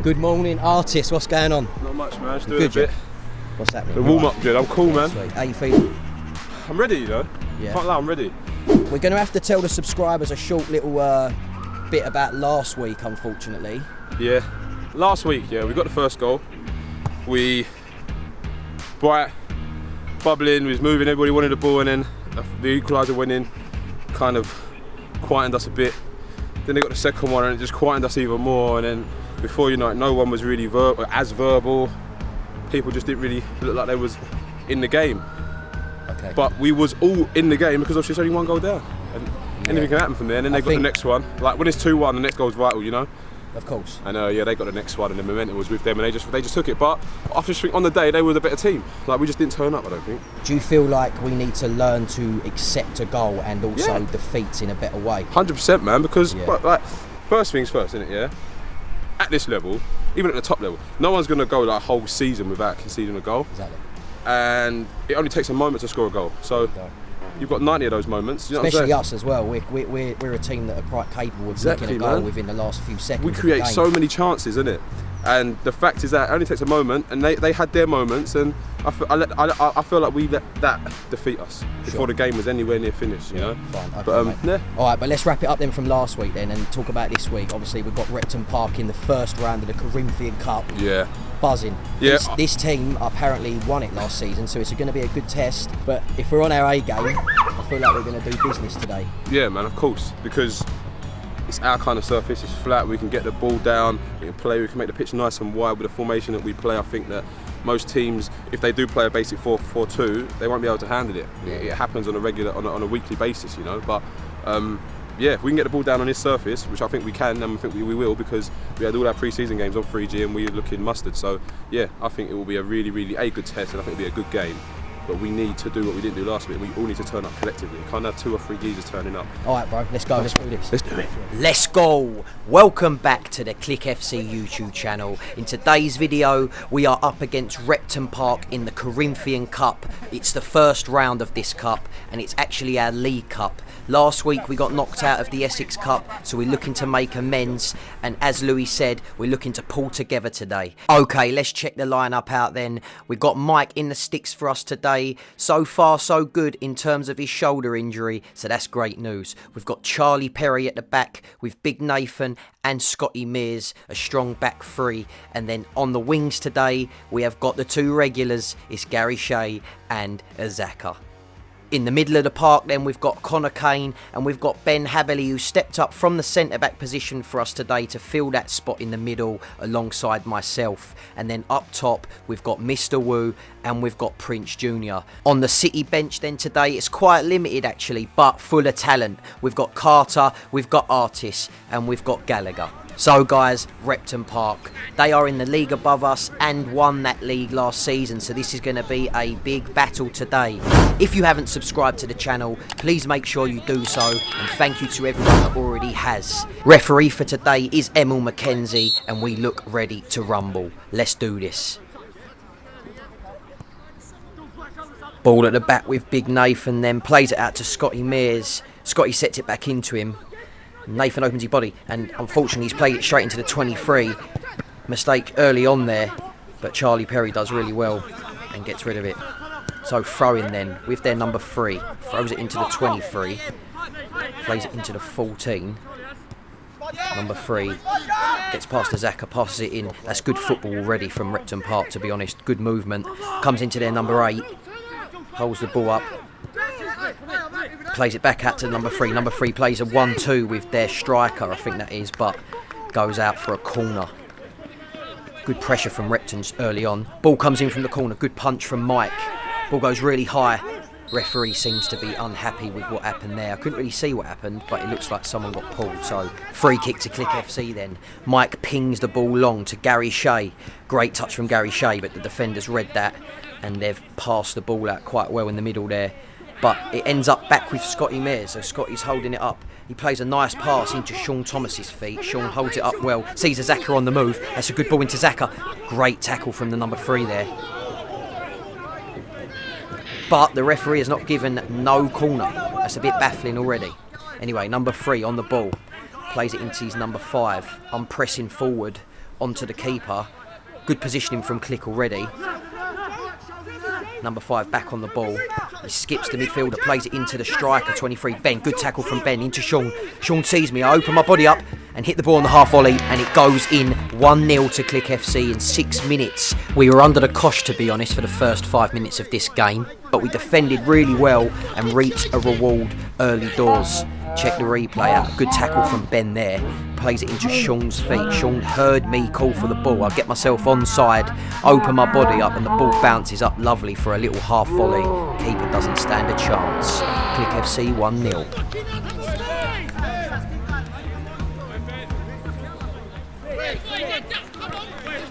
Good morning, artist. What's going on? Not much, man. Just doing a bit. What's happening? The warm-up, good. I'm cool, man. Sweet. How you feeling? I'm ready, you know. Yeah. Can't lie, I'm ready. We're going to have to tell the subscribers a short little bit about last week, unfortunately. Yeah. Last week, we got the first goal. We bright, bubbling, we was moving, everybody wanted the ball, and then the equaliser went in, kind of quietened us a bit. Then they got the second one and it just quietened us even more, and then before you know it, no one was really as verbal. People just didn't really look like they was in the game. Okay. But we was all in the game because obviously it's only one goal down. And anything can happen from there, and then they got the next one. Like when it's 2-1, the next goal's vital, you know? Of course. And they got the next one, and the momentum was with them, and they just took it. But I just think on the day they were the better team. Like we just didn't turn up, I don't think. Do you feel like we need to learn to accept a goal and also defeats in a better way? 100%, man. Because like first things first, isn't it? Yeah. At this level, even at the top level, no one's gonna go like a whole season without conceding a goal. Exactly. And it only takes a moment to score a goal. So you've got 90 of those moments. You know Especially what I'm us as well. We're a team that are quite capable of making a goal within the last few seconds. We create so many chances, isn't it? And the fact is that it only takes a moment, and they had their moments, and I feel like we let that defeat us before the game was anywhere near finished, you know? Fine, okay, but all right, but let's wrap it up then from last week then and talk about this week. Obviously we've got Repton Park in the first round of the Corinthian Cup. Yeah. Buzzing. Yeah. This team apparently won it last season, so it's going to be a good test. But if we're on our A game, I feel like we're going to do business today. Yeah, man, of course, because it's our kind of surface. It's flat. We can get the ball down. We can play. We can make the pitch nice and wide with the formation that we play. I think that most teams, if they do play a basic 4-4-2, they won't be able to handle it. It happens on a weekly basis, you know. But if we can get the ball down on this surface, which I think we can, and I think we will, because we had all our pre-season games on 3G and we're looking mustard. So yeah, I think it will be a really, really good test, and I think it'll be a good game. But we need to do what we didn't do last week. We all need to turn up collectively. We can't have 2 or 3 geezers turning up. All right, bro. Let's go. Let's do this. Let's do it. Let's go. Welcome back to the KLIK FC YouTube channel. In today's video, we are up against Repton Park in the Corinthian Cup. It's the first round of this cup, and it's actually our League Cup. Last week we got knocked out of the ESSEX Cup, so we're looking to make amends, and as Louis said, we're looking to pull together today. Okay, let's check the lineup out then. We've got Mike in the sticks for us today. So far so good in terms of his shoulder injury, so that's great news. We've got Charlie Perry at the back with Big Nathan and Scotty Mears, a strong back three. And then on the wings today, we have got the 2 regulars. It's Gary Shea and Azaka. In the middle of the park then we've got Connor Kane and we've got Ben Haberley, who stepped up from the centre-back position for us today to fill that spot in the middle alongside myself. And then up top we've got Mr. Wu and we've got Prince Jr. On the City bench then today, it's quite limited actually, but full of talent. We've got Carter, we've got Artis and we've got Gallagher. So guys, Repton Park, they are in the league above us and won that league last season, so this is going to be a big battle today. If you haven't subscribed to the channel, please make sure you do so, and thank you to everyone that already has. Referee for today is Emil McKenzie, and we look ready to rumble. Let's do this. Ball at the back with Big Nathan, then plays it out to Scotty Mears. Scotty sets it back into him. Nathan opens his body, and unfortunately he's played it straight into the 23. Mistake early on there, but Charlie Perry does really well and gets rid of it. So throw-in then with their number 3. Throws it into the 23. Plays it into the 14. Number 3 gets past the Zaka, passes it in. That's good football already from Repton Park, to be honest. Good movement. Comes into their number 8. Holds the ball up. Plays it back out to number 3. Number 3 plays a 1-2 with their striker, I think that is, but goes out for a corner. Good pressure from Repton early on. Ball comes in from the corner. Good punch from Mike. Ball goes really high. Referee seems to be unhappy with what happened there. I couldn't really see what happened, but it looks like someone got pulled. So free kick to KLIK FC then. Mike pings the ball long to Gary Shea. Great touch from Gary Shea, but the defenders read that and they've passed the ball out quite well in the middle there. But it ends up back with Scotty Mears, so Scotty's holding it up. He plays a nice pass into Sean Thomas's feet. Sean holds it up well, sees a Zaka on the move. That's a good ball into Zaka. Great tackle from the number 3 there. But the referee has not given no corner. That's a bit baffling already. Anyway, number 3 on the ball. Plays it into his number 5. I'm pressing forward onto the keeper. Good positioning from KLIK already. Number 5 back on the ball. He skips the midfielder, plays it into the striker, 23, Ben. Good tackle from Ben into Sean. Sean sees me, I open my body up and hit the ball on the half volley, and it goes in 1-0 to KLIK FC in 6 minutes. We were under the cosh, to be honest, for the first 5 minutes of this game, but we defended really well and reaped a reward early doors. Check the replay out. Good tackle from Ben there. Plays it into Sean's feet. Sean heard me call for the ball. I get myself onside, open my body up, and the ball bounces up lovely for a little half volley. Keeper doesn't stand a chance. KLIK FC 1-0.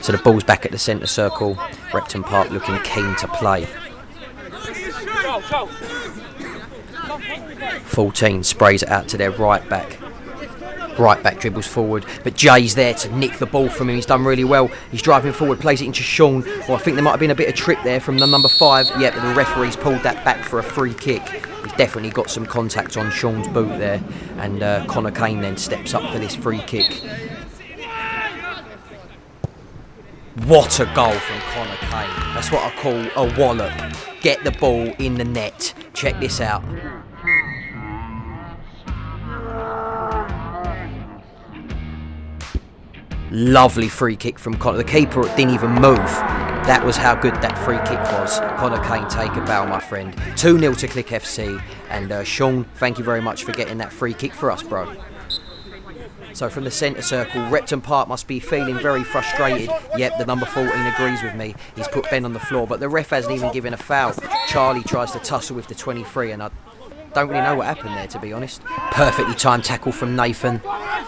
So the ball's back at the centre circle. Repton Park looking keen to play. 14 sprays it out to their right back. Right back dribbles forward, but Jay's there to nick the ball from him. He's done really well. He's driving forward, plays it into Sean. Well, I think there might have been a bit of trip there from the number 5. Yeah, but the referee's pulled that back for a free kick. He's definitely got some contact on Sean's boot there. And Connor Kane then steps up for this free kick. What a goal from Connor Kane. That's what I call a wallop. Get the ball in the net. Check this out. Lovely free kick from Connor. The keeper didn't even move. That was how good that free kick was. Connor Kane, take a bow, my friend. 2-0 to KLIK FC. And Sean, thank you very much for getting that free kick for us, bro. So from the centre circle, Repton Park must be feeling very frustrated. Yep, the number 14 agrees with me. He's put Ben on the floor, but the ref hasn't even given a foul. Charlie tries to tussle with the 23, and I don't really know what happened there, to be honest. Perfectly timed tackle from Nathan.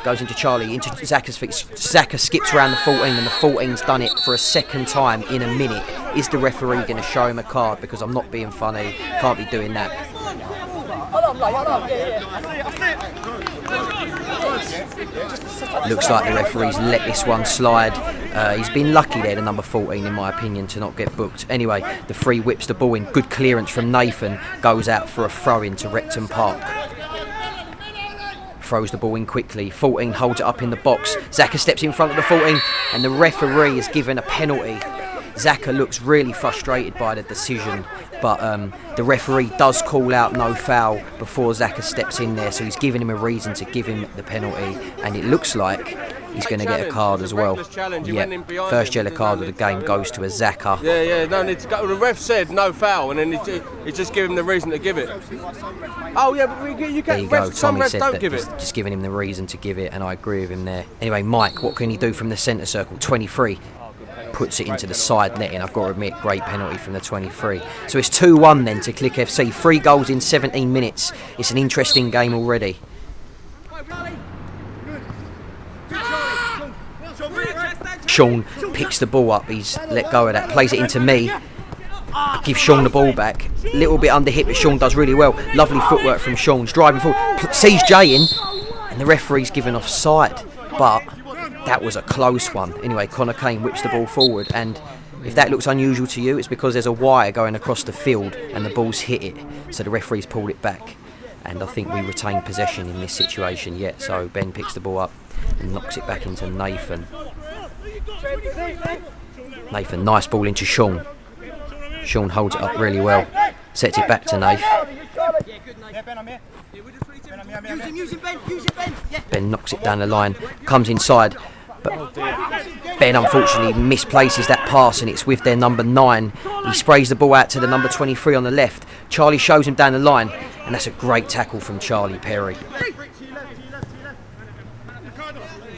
Goes into Charlie, into Zaka's feet. Zaka skips around the 14, and the 14's done it for a second time in a minute. Is the referee going to show him a card? Because I'm not being funny. Can't be doing that. Looks like the referee's let this one slide. He's been lucky there, the number 14, in my opinion, to not get booked. Anyway, the free whips the ball in. Good clearance from Nathan. Goes out for a throw into Repton Park. Throws the ball in quickly. 14 holds it up in the box. Zaka steps in front of the 14, and the referee is given a penalty. Zaka looks really frustrated by the decision, but the referee does call out no foul before Zaka steps in there, so he's giving him a reason to give him the penalty, and it looks like he's going to get a card as well. Yeah, first yellow card of the game goes to a Zaka. Yeah, no need to go. The ref said no foul, and then he just gave him the reason to give it. Oh yeah, but you there you go. Some Tommy refs said don't that give it. just giving him the reason to give it, and I agree with him there. Anyway, Mike, what can he do from the centre circle? 23. Puts it into the side netting. I've got to admit, great penalty from the 23. So it's 2-1 then to KLIK FC. 3 goals in 17 minutes. It's an interesting game already. Sean picks the ball up. He's let go of that. Plays it into me. Gives Sean the ball back. Little bit under hit, but Sean does really well. Lovely footwork from Sean. He's driving forward. Sees Jay in, and the referee's given offside. But that was a close one. Anyway, Connor Kane whips the ball forward, and if that looks unusual to you, it's because there's a wire going across the field and the ball's hit it, so the referee's pulled it back, and I think we retain possession in this situation yet. So Ben picks the ball up and knocks it back into Nathan. Nathan, nice ball into Sean. Sean holds it up really well, sets it back to Nath. Ben knocks it down the line, comes inside, but Ben unfortunately misplaces that pass, and it's with their number 9. He sprays the ball out to the number 23 on the left. Charlie shows him down the line, and that's a great tackle from Charlie Perry.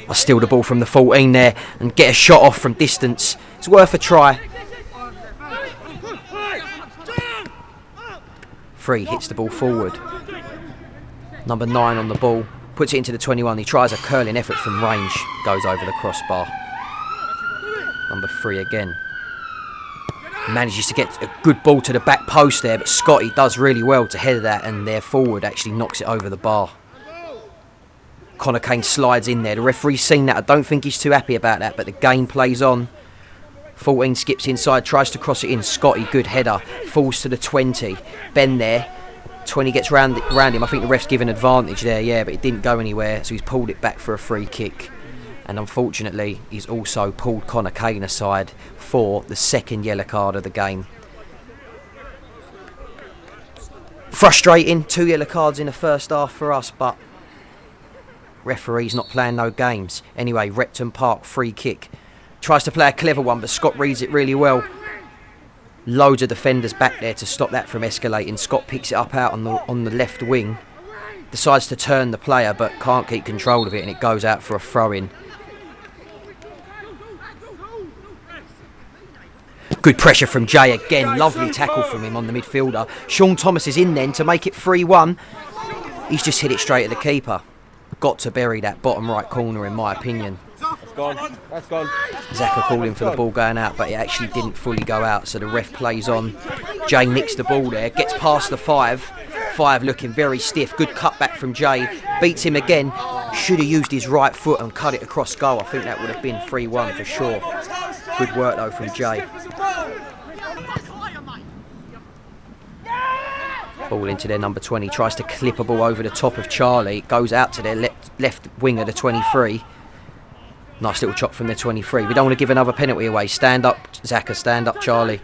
I steal the ball from the 14 there and get a shot off from distance. It's worth a try. 3 hits the ball forward. Number 9 on the ball, puts it into the 21. He tries a curling effort from range, goes over the crossbar. Number 3 again. Manages to get a good ball to the back post there, but Scotty does really well to header that, and their forward actually knocks it over the bar. Connor Kane slides in there. The referee's seen that. I don't think he's too happy about that, but the game plays on. 14 skips inside, tries to cross it in. Scotty, good header, falls to the 20. Ben there. 20 gets round him. I think the ref's given advantage there, yeah, but it didn't go anywhere, so he's pulled it back for a free kick. And unfortunately, he's also pulled Connor Kane aside for the second yellow card of the game. Frustrating, 2 yellow cards in the first half for us, but referee's not playing no games. Anyway, Repton Park free kick. Tries to play a clever one, but Scott reads it really well. Loads of defenders back there to stop that from escalating. Scott picks it up out on the left wing. Decides to turn the player, but can't keep control of it, and it goes out for a throw-in. Good pressure from Jay again. Lovely tackle from him on the midfielder. Sean Thomas is in then to make it 3-1. He's just hit it straight at the keeper. Got to bury that bottom right corner, in my opinion. That's gone. That's gone. Zaka calling for the ball going out, but it actually didn't fully go out, so the ref plays on. Jay nicks the ball there, gets past the 5. 5 looking very stiff. Good cutback from Jay. Beats him again. Should have used his right foot and cut it across goal. I think that would have been 3-1 for sure. Good work though from Jay. Ball into their number 20. Tries to clip a ball over the top of Charlie. It goes out to their left winger, the 23. Nice little chop from the 23. We don't want to give another penalty away. Stand up, Zaka. Stand up, Charlie.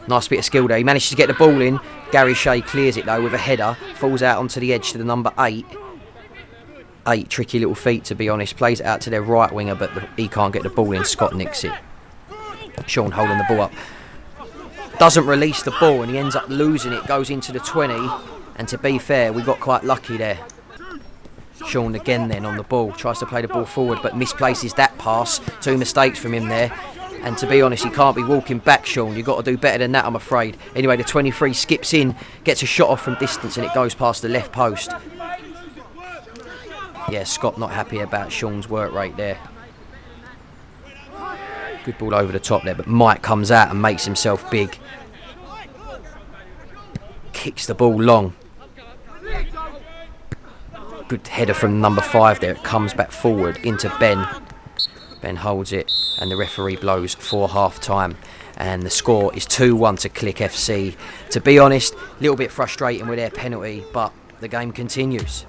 Nice bit of skill there. He manages to get the ball in. Gary Shea clears it though with a header. Falls out onto the edge to the number 8. 8 tricky little feet, to be honest. Plays it out to their right winger, but he can't get the ball in. Scott nicks it. Sean holding the ball up. Doesn't release the ball and he ends up losing it. Goes into the 20. And to be fair, we got quite lucky there. Sean again then on the ball. Tries to play the ball forward but misplaces that pass. 2 mistakes from him there. And to be honest, he can't be walking back, Sean. You've got to do better than that, I'm afraid. Anyway, the 23 skips in, gets a shot off from distance, and it goes past the left post. Yeah, Scott not happy about Sean's work rate there. Good ball over the top there, but Mike comes out and makes himself big. Kicks the ball long. Good header from number 5 there. It comes back forward into Ben. Ben holds it and the referee blows for half time. And the score is 2-1 to KLIK FC. To be honest, a little bit frustrating with their penalty, but the game continues.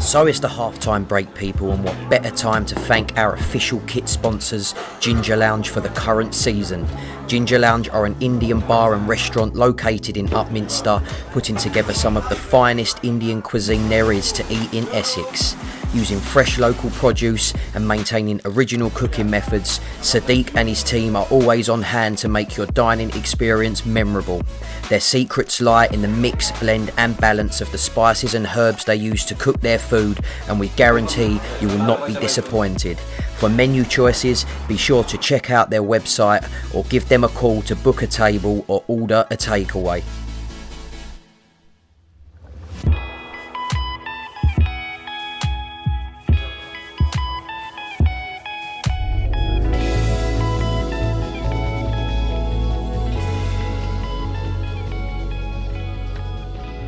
So it's the half-time break, people, and what better time to thank our official kit sponsors, Ginger Lounge, for the current season. Ginger Lounge are an Indian bar and restaurant located in Upminster, putting together some of the finest Indian cuisine there is to eat in Essex. Using fresh local produce and maintaining original cooking methods, Sadiq and his team are always on hand to make your dining experience memorable. Their secrets lie in the mix, blend and balance of the spices and herbs they use to cook their food, and we guarantee you will not be disappointed. For menu choices, be sure to check out their website or give them a call to book a table or order a takeaway.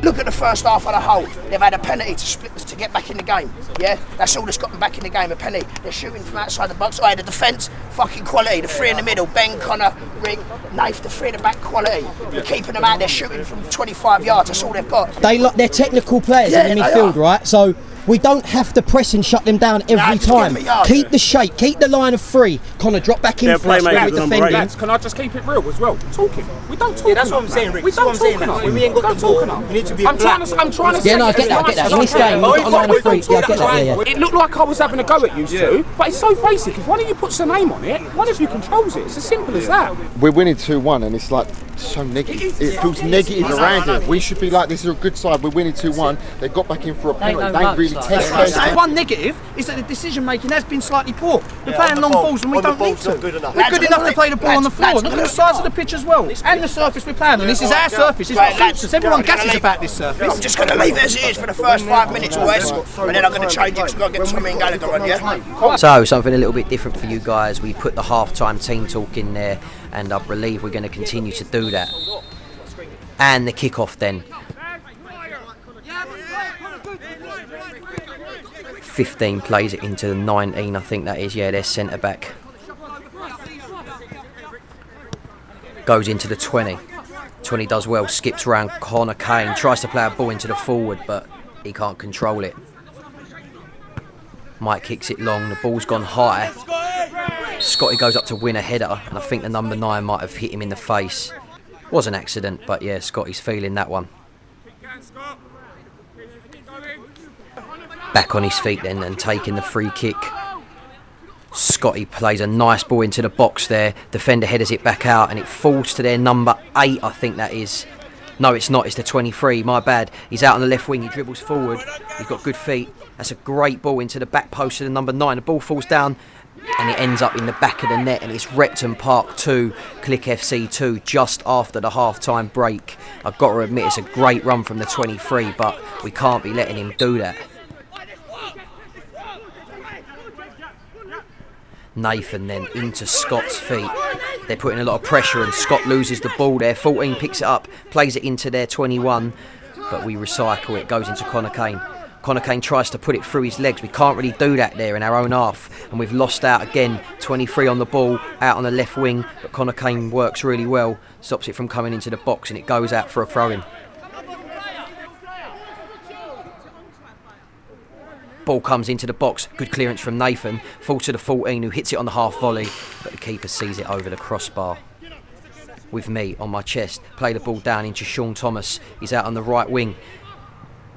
Look at the first half of the whole. They've had a penalty to split to get back in the game. Yeah, that's all that's got them back in the game. A penalty. They're shooting from outside the box. The defence, fucking quality. The 3 in the middle. Ben, Connor, Ring, Nath. The 3 in the back, quality. We're keeping them out. They're shooting from 25 yards. That's all they've got. They're technical players in the midfield, right? So we don't have to press and shut them down every time. Keep the shape, keep the line of 3. Connor, drop back in for us when we're defending. Lads, can I just keep it real as well? Talking. We don't talk. Yeah, that's what I'm saying, Rick. We don't talk enough. When we ain't got the ball, we need to be I'm trying to say. Yeah, no, I get that. In this game, we've got a line of 3. Yeah, I get that. Yeah. It looked like I was having a go at you two, but it's so basic. If one of you puts a name on it, one of you controls it. It's as simple as that. We're winning 2-1 and it's like so negative. It feels negative around it. We should be like, this is a good side. We're winning 2-1. They got back in for a penalty. They ain't really tested. One negative is that the decision making has been slightly poor. We're playing long balls when we don't need to. We're good enough to play the ball on the floor. Look at the size of the pitch as well, and the surface we're playing on. This is our surface. It's not Fulton's. Everyone gasses about this surface. I'm just going to leave it as it is for the first 5 minutes, boys, and then I'm going to change it because I've got to get Tommy and Gallagher on, yeah? So, something a little bit different for you guys. We put the half-time team talk in there, and I believe we're going to continue to do that. And the kick-off then. 15 plays it into the 19, I think that is. Yeah, their centre-back. Goes into the 20. 20 does well, skips round Connor Kane, tries to play a ball into the forward, but he can't control it. Mike kicks it long, the ball's gone high. Scotty goes up to win a header, and I think the number 9 might have hit him in the face. Was an accident, but yeah, Scotty's feeling that one. Back on his feet then and taking the free kick. Scotty plays a nice ball into the box there. Defender headers it back out and it falls to their number 8, I think that is. No, it's not. It's the 23. My bad. He's out on the left wing. He dribbles forward. He's got good feet. That's a great ball into the back post of the number 9. The ball falls down and it ends up in the back of the net. And it's Repton Park 2, KLIK FC 2, just after the half-time break. I've got to admit, it's a great run from the 23, but we can't be letting him do that. Nathan then into Scott's feet. They're putting a lot of pressure and Scott loses the ball there. 14 picks it up, plays it into their 21, but we recycle it, goes into Connor Kane. Connor Kane tries to put it through his legs. We can't really do that there in our own half, and we've lost out again. 23 on the ball, out on the left wing, but Connor Kane works really well, stops it from coming into the box, and it goes out for a throw-in. Ball comes into the box, good clearance from Nathan, falls to the 14 who hits it on the half volley, but the keeper sees it over the crossbar. With me on my chest, play the ball down into Sean Thomas. He's out on the right wing.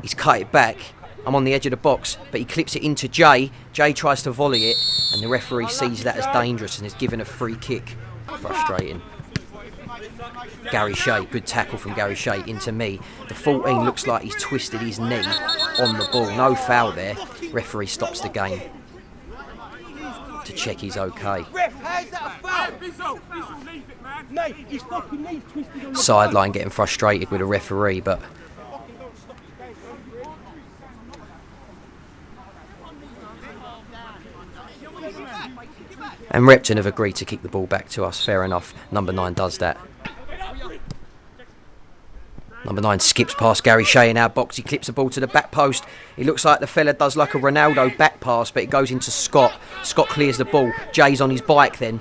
He's cut it back. I'm on the edge of the box, but he clips it into Jay. Jay tries to volley it, and the referee sees that as dangerous and is given a free kick. Frustrating. Gary Shea, good tackle from Gary Shea into me. The 14 looks like he's twisted his knee on the ball. No foul there. Referee stops the game to check he's okay. Sideline getting frustrated with the referee, but and Repton have agreed to kick the ball back to us. Fair enough. Number 9 does that. Number 9 skips past Gary Shea in our box. He clips the ball to the back post. It looks like the fella does like a Ronaldo back pass, but it goes into Scott. Scott clears the ball. Jay's on his bike then.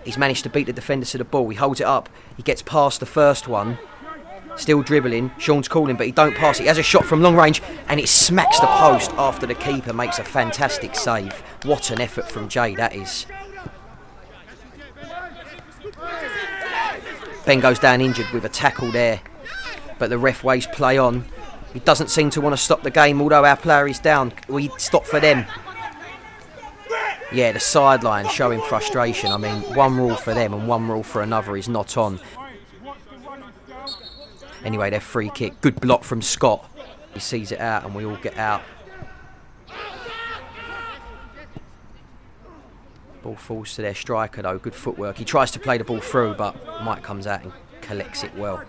He's managed to beat the defender to the ball. He holds it up. He gets past the first one. Still dribbling. Sean's calling, but he don't pass it. He has a shot from long range, and it smacks the post after the keeper makes a fantastic save. What an effort from Jay that is. Ben goes down injured with a tackle there, but the ref waves play on. He doesn't seem to want to stop the game, although our player is down. We stop for them. Yeah, the sideline showing frustration. I mean, one rule for them and one rule for another is not on. Anyway, their free kick. Good block from Scott. He sees it out and we all get out. Ball falls to their striker though. Good footwork. He tries to play the ball through, but Mike comes out and collects it well.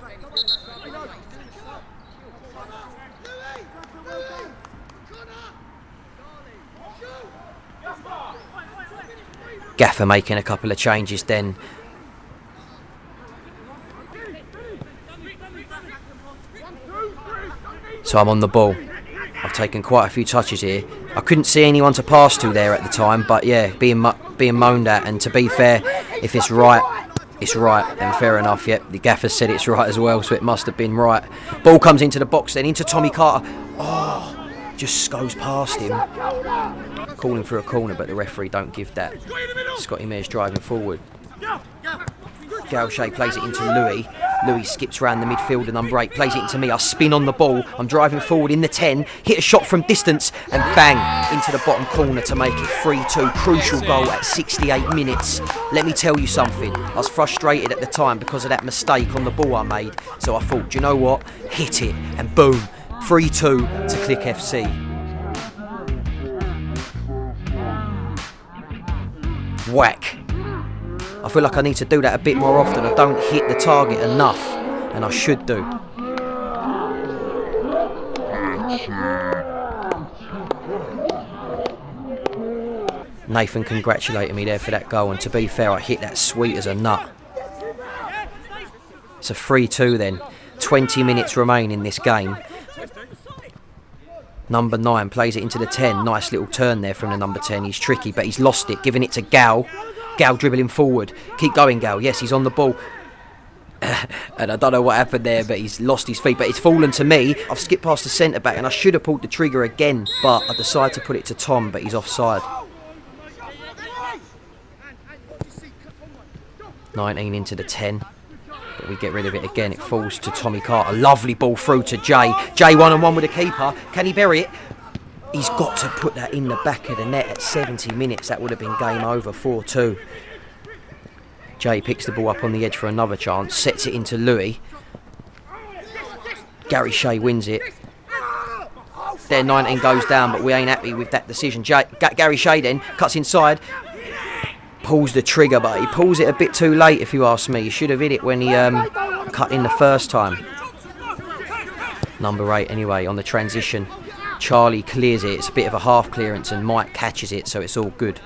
Gaffer making a couple of changes then. So I'm on the ball. I've taken quite a few touches here. I couldn't see anyone to pass to there at the time, but yeah, being moaned at, and to be fair, if it's right, it's right, and fair enough. Yep, the gaffer said it's right as well, so it must have been right. Ball comes into the box then, into Tommy Carter. Oh, just goes past him. Calling for a corner, but the referee don't give that. Scotty Mears driving forward. Gary Shea plays it into Louis. Louis skips round the midfielder, number 8, plays it into me. I spin on the ball. I'm driving forward in the 10, hit a shot from distance, and bang, into the bottom corner to make it 3-2. Crucial goal at 68 minutes. Let me tell you something. I was frustrated at the time because of that mistake on the ball I made. So I thought, do you know what? Hit it, and boom, 3-2 to KLIK FC. Whack. I feel like I need to do that a bit more often. I don't hit the target enough, and I should do. Nathan congratulated me there for that goal, and to be fair, I hit that sweet as a nut. It's a 3-2 then. 20 minutes remain in this game. Number 9 plays it into the 10. Nice little turn there from the number 10. He's tricky, but he's lost it, giving it to Gal. Gal dribbling forward. Keep going, Gal. Yes, he's on the ball. And I don't know what happened there, but he's lost his feet. But it's fallen to me. I've skipped past the centre back and I should have pulled the trigger again, but I decided to put it to Tom, but he's offside. 19 into the 10. But we get rid of it again. It falls to Tommy Carter. Lovely ball through to Jay. Jay 1-on-1 with the keeper. Can he bury it? He's got to put that in the back of the net at 70 minutes. That would have been game over, 4-2. Jay picks the ball up on the edge for another chance. Sets it into Louis. Gary Shea wins it. There 19 goes down, but we ain't happy with that decision. Gary Shea then cuts inside. Pulls the trigger, but he pulls it a bit too late, if you ask me. He should have hit it when he cut in the first time. Number 8 anyway on the transition. Charlie clears it. It's a bit of a half clearance and Mike catches it, so it's all good.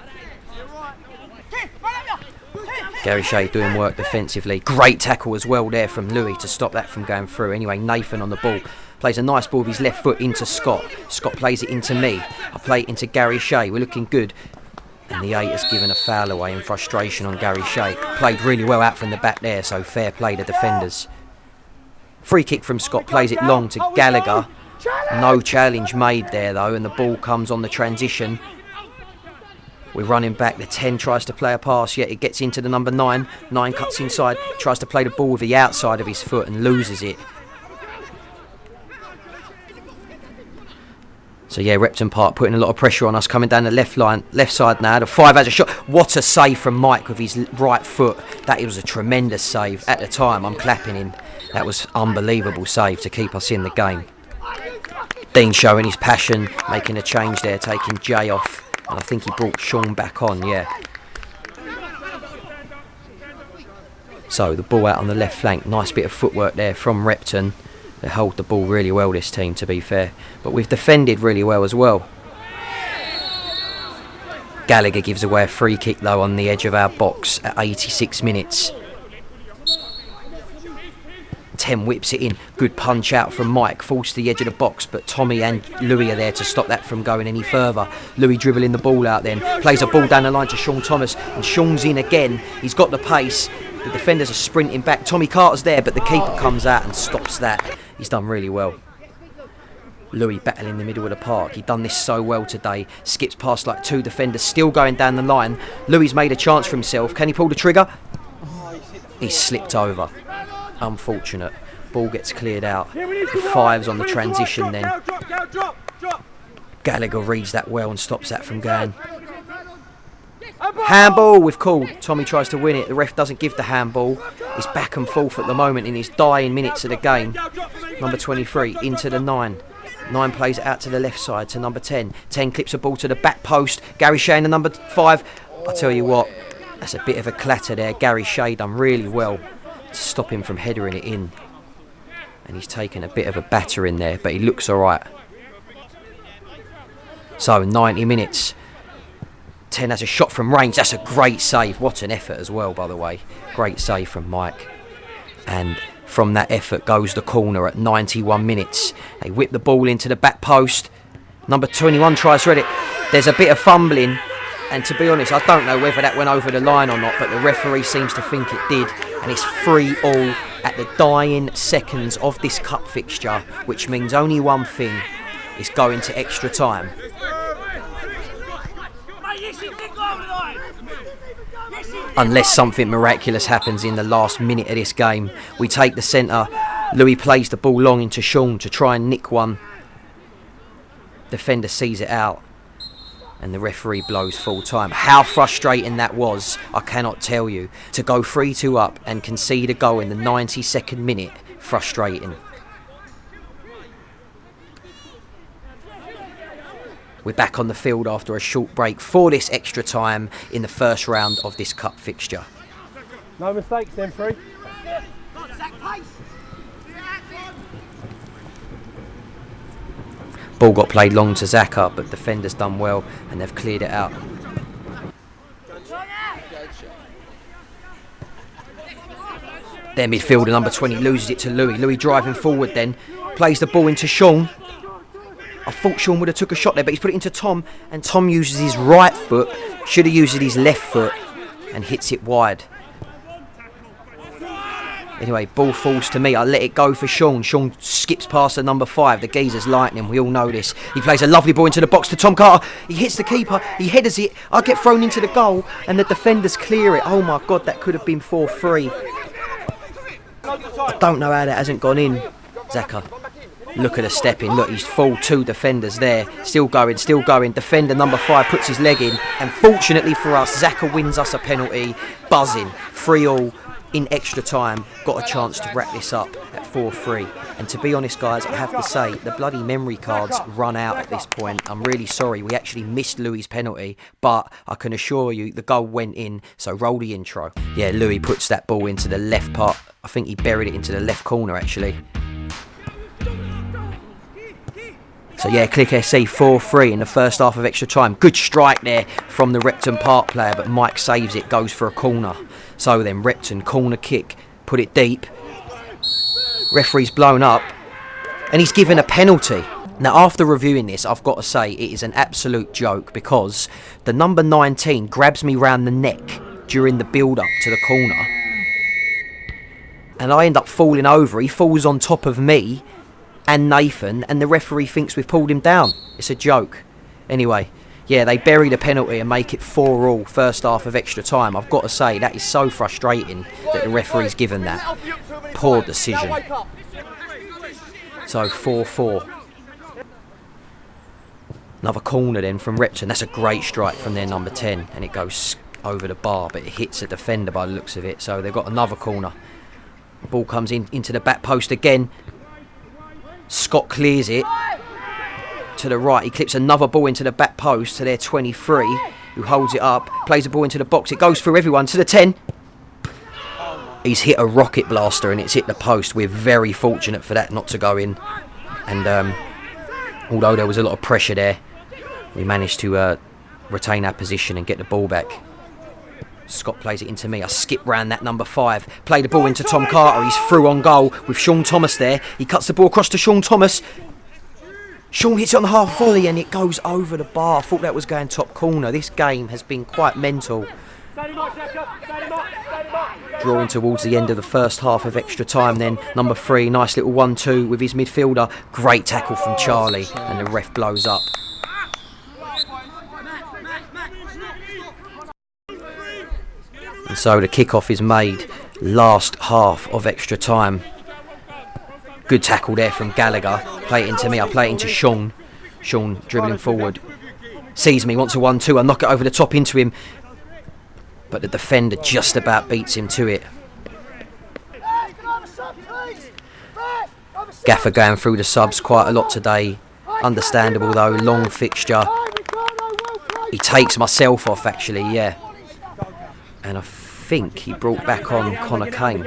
Gary Shea doing work defensively. Great tackle as well there from Louis to stop that from going through. Anyway, Nathan on the ball. Plays a nice ball with his left foot into Scott. Scott plays it into me. I play it into Gary Shea. We're looking good. And the 8 has given a foul away in frustration on Gary Shea. Played really well out from the back there, so fair play to defenders. Free kick from Scott, plays it long to Gallagher. No challenge made there though, and the ball comes on the transition. We're running back, the 10 tries to play a pass, yet it gets into the number 9. 9 cuts inside, tries to play the ball with the outside of his foot and loses it. So yeah, Repton Park putting a lot of pressure on us, coming down the left side now. The 5 has a shot. What a save from Mike with his right foot. That was a tremendous save. At the time, I'm clapping him. That was unbelievable save to keep us in the game. Dean showing his passion, making a change there, taking Jay off. And I think he brought Sean back on, yeah. So the ball out on the left flank. Nice bit of footwork there from Repton. They hold the ball really well, this team, to be fair. But we've defended really well as well. Gallagher gives away a free kick, though, on the edge of our box at 86 minutes. 10 whips it in. Good punch out from Mike. Falls to the edge of the box, but Tommy and Louis are there to stop that from going any further. Louis dribbling the ball out then. Plays a ball down the line to Sean Thomas. And Sean's in again. He's got the pace. The defenders are sprinting back. Tommy Carter's there, but the keeper comes out and stops that. He's done really well. Louis battling in the middle of the park. He's done this so well today. Skips past like 2 defenders, still going down the line. Louis made a chance for himself. Can he pull the trigger? He's slipped over. Unfortunate. Ball gets cleared out. The 5's on the transition then. Gallagher reads that well and stops that from going. Handball we've called. Tommy tries to win it. The ref doesn't give the handball. It's back and forth at the moment in his dying minutes of the game. Number 23 into the 9. 9 plays it out to the left side to number 10. 10 clips a ball to the back post. Gary Shea in the number 5. I tell you what, that's a bit of a clatter there. Gary Shea done really well to stop him from headering it in. And he's taken a bit of a batter in there, but he looks alright. So 90 minutes. 10 has a shot from range. That's a great save. What an effort as well, by the way. Great save from Mike. And from that effort goes the corner at 91 minutes. They whip the ball into the back post. Number 21 tries to read it. There's a bit of fumbling. And to be honest, I don't know whether that went over the line or not, but the referee seems to think it did. And it's 3-3 at the dying seconds of this cup fixture, which means only one thing. It's going to extra time. Unless something miraculous happens in the last minute of this game. We take the centre. Louis plays the ball long into Sean to try and nick one. Defender sees it out. And the referee blows full time. How frustrating that was, I cannot tell you. To go 3-2 up and concede a goal in the 92nd minute, frustrating. We're back on the field after a short break for this extra time in the first round of this cup fixture. No mistakes then, Free. Ball got played long to Zaka, but defenders done well and they've cleared it out. Their midfielder, number 20, loses it to Louis. Louis driving forward then, plays the ball into Sean. I thought Sean would have took a shot there, but he's put it into Tom, and Tom uses his right foot, should have used his left foot, and hits it wide. Anyway, ball falls to me. I let it go for Sean. Sean skips past the number 5. The geezer's lightning. We all know this. He plays a lovely ball into the box to Tom Carter. He hits the keeper. He headers it. I get thrown into the goal and the defenders clear it. Oh my God, that could have been 4-3. I don't know how that hasn't gone in, Zaka. Look at the step in. Look, he's full 2 defenders there. Still going, still going. Defender number 5 puts his leg in. And fortunately for us, Zaka wins us a penalty. Buzzing. 3-3 in extra time. Got a chance to wrap this up at 4-3. And to be honest, guys, I have to say, the bloody memory cards run out at this point. I'm really sorry. We actually missed Louis' penalty. But I can assure you, the goal went in. So roll the intro. Yeah, Louis puts that ball into the left part. I think he buried it into the left corner, actually. So yeah, KLIK FC 4-3 in the first half of extra time. Good strike there from the Repton Park player, but Mike saves it, goes for a corner. So then Repton, corner kick, put it deep. Referee's blown up, and he's given a penalty. Now after reviewing this, I've got to say it is an absolute joke because the number 19 grabs me round the neck during the build-up to the corner. And I end up falling over. He falls on top of me and Nathan, and the referee thinks we've pulled him down. It's a joke. Anyway, yeah, they bury the penalty and make it 4-4 first half of extra time. I've got to say, that is so frustrating that the referee's given that. Poor decision. So 4-4. Another corner then from Repton. That's a great strike from their number 10, and it goes over the bar, but it hits a defender by the looks of it. So they've got another corner. Ball comes into the back post again. Scott clears it to the right. He clips another ball into the back post to their 23, who holds it up, plays the ball into the box. It goes through everyone to the 10. He's hit a rocket blaster and it's hit the post. We're very fortunate for that not to go in. And although there was a lot of pressure there, we managed to retain our position and get the ball back. Scott plays it into me. I skip round that number 5. Play the ball into Tom Carter. He's through on goal with Sean Thomas there. He cuts the ball across to Sean Thomas. Sean hits it on the half volley and it goes over the bar. I thought that was going top corner. This game has been quite mental. Drawing towards the end of the first half of extra time then. Number 3, nice little 1-2 with his midfielder. Great tackle from Charlie and the ref blows up. And so the kickoff is made last half of extra time. Good tackle there from Gallagher. Play it into me. I play it into Sean. Sean dribbling forward. Sees me, wants a 1-2. I knock it over the top into him. But the defender just about beats him to it. Gaffer going through the subs quite a lot today. Understandable though, long fixture. He takes myself off actually, yeah. And I think he brought back on Connor Kane.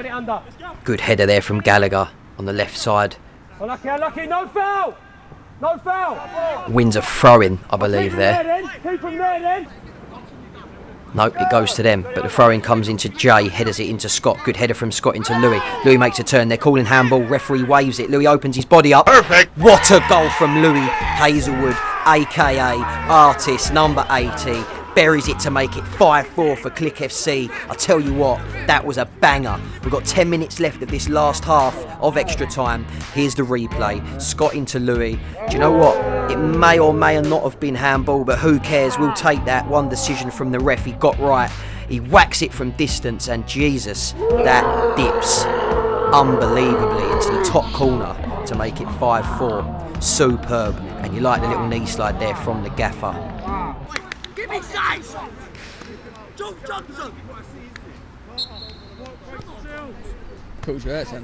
Good header there from Gallagher on the left side. Unlucky, no foul! No foul! Wins a throw-in, I believe there. Keep him there then! Nope, it goes to them, but the throw-in comes into Jay, headers it into Scott. Good header from Scott into Louis. Louis makes a turn, they're calling handball, referee waves it. Louis opens his body up. Perfect! What a goal from Louis Hazelwood, aka Artist, number 80. Buries it to make it 5-4 for KLIK FC. I tell you what, that was a banger. We've got 10 minutes left of this last half of extra time. Here's the replay. Scott into Louis. Do you know what? It may or may not have been handball, but who cares? We'll take that. One decision from the ref. He got right. He whacks it from distance, and Jesus, that dips unbelievably into the top corner to make it 5-4. Superb. And you like the little knee slide there from the gaffer.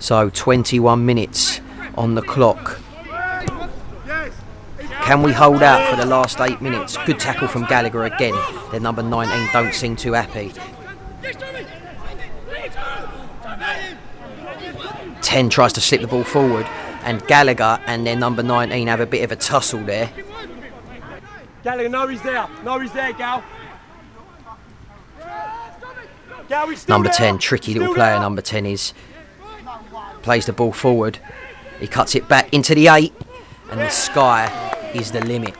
So 21 minutes on the clock. Can we hold out for the last 8 minutes? Good tackle from Gallagher again. Their number 19 don't seem too happy. 10 tries to slip the ball forward, and Gallagher and their number 19 have a bit of a tussle there. Gallagher, no, he's there. No, he's there, Gal. Number 10, tricky little player, number 10 is. Plays the ball forward. He cuts it back into the 8, and the sky is the limit.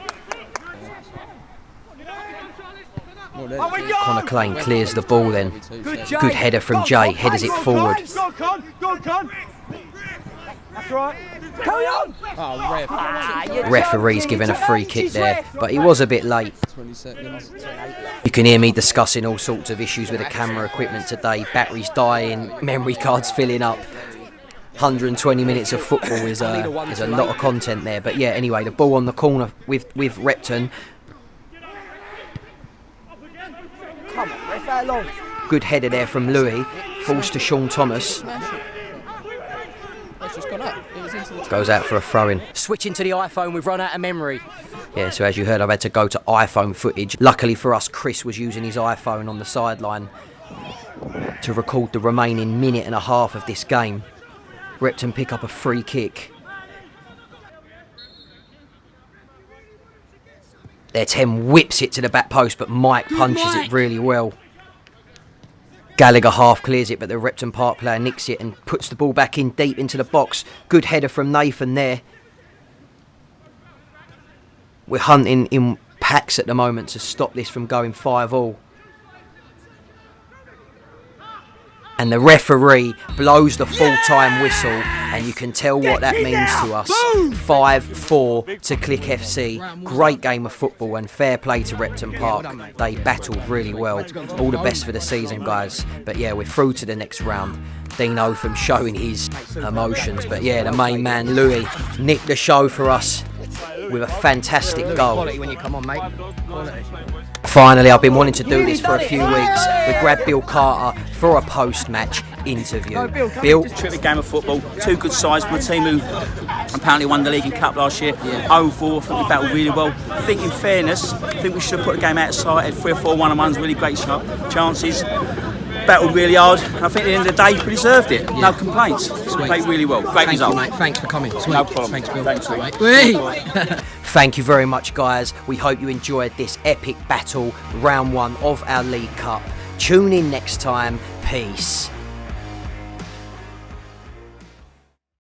Connor Klein clears the ball then. Good header from Jay, headers it forward. Go on, Con. That's right. Carry on. Referee's given a free kick there, but he was a bit late. You can hear me discussing all sorts of issues with the camera equipment today. Batteries dying, memory cards filling up. 120 minutes of football is a lot of content there. But yeah, anyway, the ball on the corner with Repton. Come on, ref, how long? Good header there from Louis. Falls to Sean Thomas. Goes out for a throw-in. Switching to the iPhone, we've run out of memory. Yeah, so as you heard, I've had to go to iPhone footage. Luckily for us, Chris was using his iPhone on the sideline to record the remaining minute and a half of this game. Repton pick up a free kick. Their 10 whips it to the back post, but Mike punches it really well. Gallagher half clears it, but the Repton Park player nicks it and puts the ball back in deep into the box. Good header from Nathan there. We're hunting in packs at the moment to stop this from going 5-5. And the referee blows the full-time whistle, and you can tell what that means to us. 5-4 to KLIK FC. Great game of football and fair play to Repton Park. They battled really well. All the best for the season, guys. But yeah, we're through to the next round. Dino from showing his emotions. But yeah, the main man, Louis, nicked the show for us with a fantastic goal. Quality when you come on, mate. Quality. Finally, I've been wanting to do this for a few weeks. We grabbed Bill Carter for a post-match interview. Bill? Terrific game of football. Two good sides from a team who apparently won the League and Cup last year. 0-4, I think we battled really well. I think in fairness, I think we should have put the game out of sight. Had 3 or 4 1-on-1s, really great chances. Battled really hard, and I think at the end of the day we deserved it. No complaints. Played really well. Great result. You, mate. Thanks for coming. Sweet. No problem. Thanks, Bill. Thanks, mate. Thank you very much, guys. We hope you enjoyed this epic battle, round 1 of our League Cup. Tune in next time. Peace.